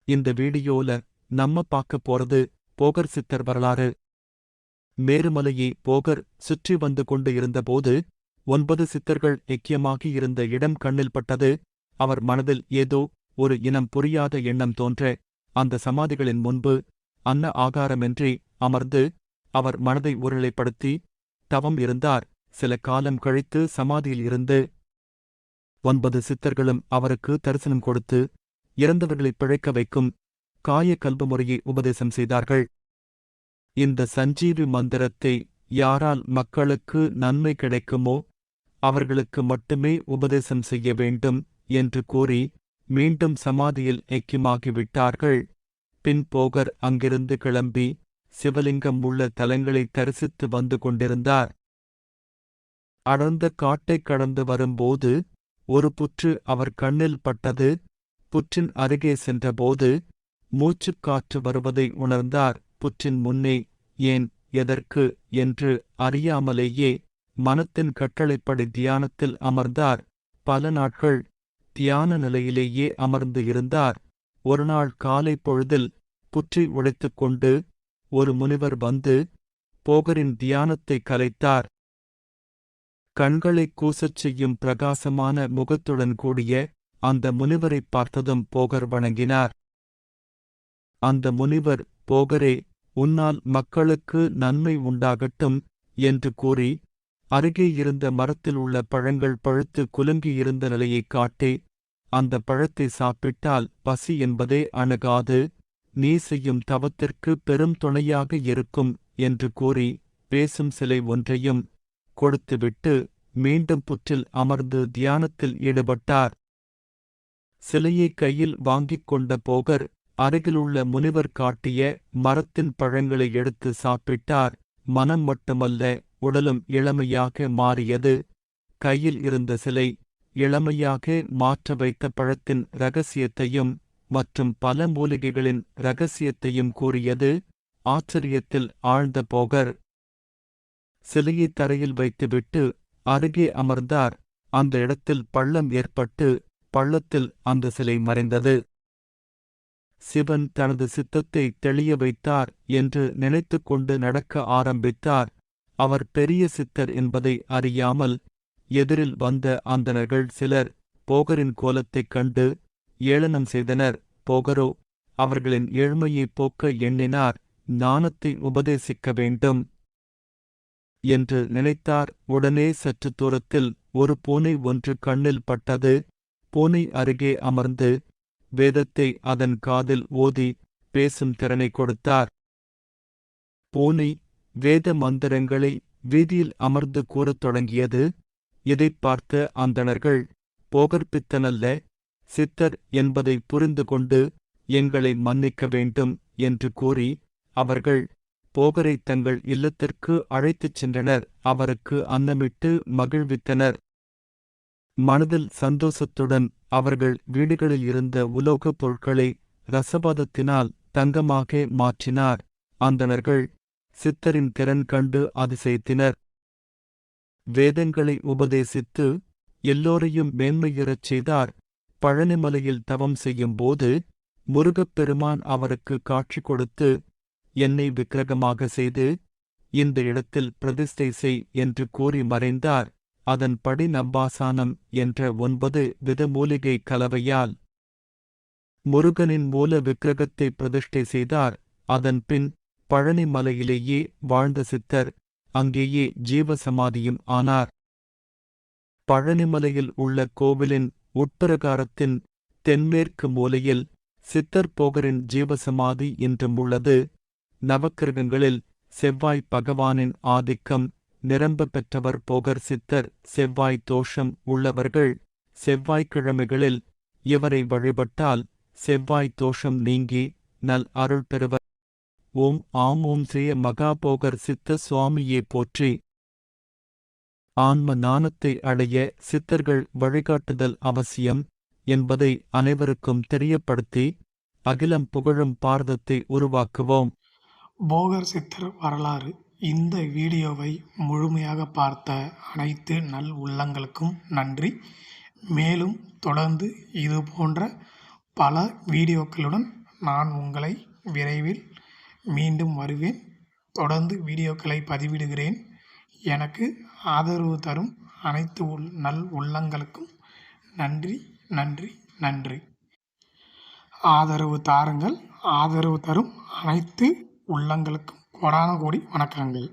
இந்த வீடியோல நம்ம பார்க்க போறது போகர் சித்தர் வரலாறு. மேருமலையை போகர் சுற்றி வந்து கொண்டு இருந்தபோது 9 சித்தர்கள் ஐக்கியமாகி இருந்த இடம் கண்ணில் பட்டது. அவர் மனதில் ஏதோ ஒரு இனம் புரியாத எண்ணம் தோன்ற அந்த சமாதிகளின் முன்பு அன்ன ஆகாரமின்றி அமர்ந்து அவர் மனதை ஒருநிலைப்படுத்தி தவம் இருந்தார். சில காலம் கழித்து சமாதியில் இருந்து 9 சித்தர்களும் அவருக்கு தரிசனம் கொடுத்து இறந்தவர்களை பிழைக்க வைக்கும் காய கல்ப முறையை உபதேசம் செய்தார்கள். இந்த சஞ்சீவி மந்திரத்தை யாரால் மக்களுக்கு நன்மை கிடைக்குமோ அவர்களுக்கு மட்டுமே உபதேசம் செய்ய வேண்டும் என்று கூறி மீண்டும் சமாதியில் ஐக்கியமாகிவிட்டார்கள். பின் போகர் அங்கிருந்து கிளம்பி சிவலிங்கம் உள்ள தலங்களை தரிசித்து வந்து கொண்டிருந்தார். அடர்ந்த காட்டைக் கடந்து வரும்போது ஒரு புற்று அவர் கண்ணில் பட்டது. புற்றின் அருகே சென்றபோது மூச்சுக்காற்று வருவதை உணர்ந்தார். புற்றின் முன்னே ஏன் எதற்கு என்று அறியாமலேயே மனத்தின் கட்டளைப்படி தியானத்தில் அமர்ந்தார். பல நாட்கள் தியான நிலையிலேயே அமர்ந்து இருந்தார். ஒருநாள் காலை பொழுதில் புற்றை உடைத்துக் கொண்டு ஒரு முனிவர் வந்து போகரின் தியானத்தை கலைத்தார். கண்களைக் கூசச் செய்யும் பிரகாசமான முகத்துடன் கூடிய அந்த முனிவரைப் பார்த்ததும் போகர் வணங்கினார். அந்த முனிவர், போகரே, உன்னால் மக்களுக்கு நன்மை உண்டாகட்டும் என்று கூறி அருகே இருந்த மரத்தில் உள்ள பழங்கள் பழுத்து குலுங்கியிருந்த நிலையைக் காட்டி, அந்த பழத்தை சாப்பிட்டால் பசி என்பதே அணுகாது, நீ செய்யும் தவத்திற்கு பெரும் துணையாக இருக்கும் என்று கூறி பேசும் சிலை ஒன்றையும் கொடுத்துவிட்டு மீண்டும் புற்றில் அமர்ந்து தியானத்தில் ஈடுபட்டார். சிலையை கையில் வாங்கிக் கொண்ட போகர் அருகிலுள்ள முனிவர் காட்டிய மரத்தின் பழங்களை எடுத்து சாப்பிட்டார். மனம் மட்டுமல்ல, உடலும் இளமையாக மாறியது. கையில் இருந்த சிலை இளமையாக மாற்ற வைத்த பழத்தின் இரகசியத்தையும் மற்றும் பல மூலிகைகளின் இரகசியத்தையும் கூறியது. ஆச்சரியத்தில் ஆழ்ந்த போகர் சிலையை தரையில் வைத்துவிட்டு அருகே அமர்ந்தார். அந்த இடத்தில் பள்ளம் ஏற்பட்டு பள்ளத்தில் அந்த சிலை மறைந்தது. சிவன் தனது சித்தத்தை தெளிய வைத்தார் என்று நினைத்து கொண்டு நடக்க ஆரம்பித்தார். அவர் பெரிய சித்தர் என்பதை அறியாமல் எதிரில் வந்த அந்தணர்கள் சிலர் போகரின் கோலத்தைக் கண்டு ஏளனம் செய்தனர். போகரோ அவர்களின் ஏழ்மையைப் போக்க எண்ணினார். ஞானத்தை உபதேசிக்க வேண்டும் என்று நினைத்தார். உடனே சற்று தூரத்தில் ஒரு பூனை ஒன்று கண்ணில் பட்டது. பூனை அருகே அமர்ந்து வேதத்தை அதன் காதில் ஓதி பேசும் திறனை கொடுத்தார். பூனை வேத மந்திரங்களை வீதியில் அமர்ந்து கூறத் தொடங்கியது. இதைப் பார்த்த அந்தணர்கள், போகர் பித்தனல்ல, சித்தர் என்பதை புரிந்து கொண்டு எங்களை மன்னிக்க வேண்டும் என்று கூறி அவர்கள் போகரை தங்கள் இல்லத்திற்கு அழைத்துச் சென்றனர். அவருக்கு அன்னமிட்டு மகிழ்வித்தனர். மனதில் சந்தோஷத்துடன் அவர்கள் வீடுகளில் இருந்த உலோகப் பொருட்களை இரசபாதத்தினால் தங்கமாக மாற்றினார். அந்தணர்கள் சித்தரின் திறன் கண்டு அதிசயித்தனர். வேதங்களை உபதேசித்து எல்லோரையும் மேன்மையுறச் செய்தார். பழனிமலையில் தவம் செய்யும்போது முருகப்பெருமான் அவருக்கு காட்சி கொடுத்து, என்னை விக்கிரகமாக செய்து இந்த இடத்தில் பிரதிஷ்டை செய் என்று கூறி மறைந்தார். அதன்படி நவ்வாசானம் என்ற 9 வித மூலிகை கலவையால் முருகனின் மூல விக்கிரகத்தை பிரதிஷ்டை செய்தார். அதன்பின் பழனி மலையிலேயே வாழ்ந்த சித்தர் அங்கேயே ஜீவசமாதியும் ஆனார். பழனிமலையில் உள்ள கோவிலின் உட்பிரகாரத்தின் தென்மேற்கு மூலையில் சித்தர் போகரின் ஜீவசமாதி இன்றும் உள்ளது. நவக்கிரகங்களில் செவ்வாய் பகவானின் ஆதிக்கம் நிரம்ப பெற்றவர் போகர் சித்தர். செவ்வாய் தோஷம் உள்ளவர்கள் செவ்வாய்க்கிழமைகளில் இவரை வழிபட்டால் செவ்வாய் தோஷம் நீங்கி நல் அருள் பெறுவர். ஓம் ஆம் ஓம் ஸ்ரீ மகாபோகர் சித்த சுவாமியே போற்றி. ஆன்ம ஞானத்தை அடைய சித்தர்கள் வழிகாட்டுதல் அவசியம் என்பதை அனைவருக்கும் தெரியப்படுத்தி அகிலம் புகழும் பாரதத்தை உருவாக்குவோம். போகர் சித்தர் வரலாறு. இந்த வீடியோவை முழுமையாக பார்த்த அனைத்து நல் உள்ளங்களுக்கும் நன்றி. மேலும் தொடர்ந்து இது போன்ற பல வீடியோக்களுடன் நான் உங்களை விரைவில் மீண்டும் வருவேன். தொடர்ந்து வீடியோக்களை பதிவிடுகிறேன். எனக்கு ஆதரவு தரும் அனைத்து நல் உள்ளங்களுக்கும் நன்றி, நன்றி, நன்றி. ஆதரவு தாருங்கள். ஆதரவு தரும் அனைத்து உள்ளங்களுக்கும் கோடான கோடி வணக்கங்கள்.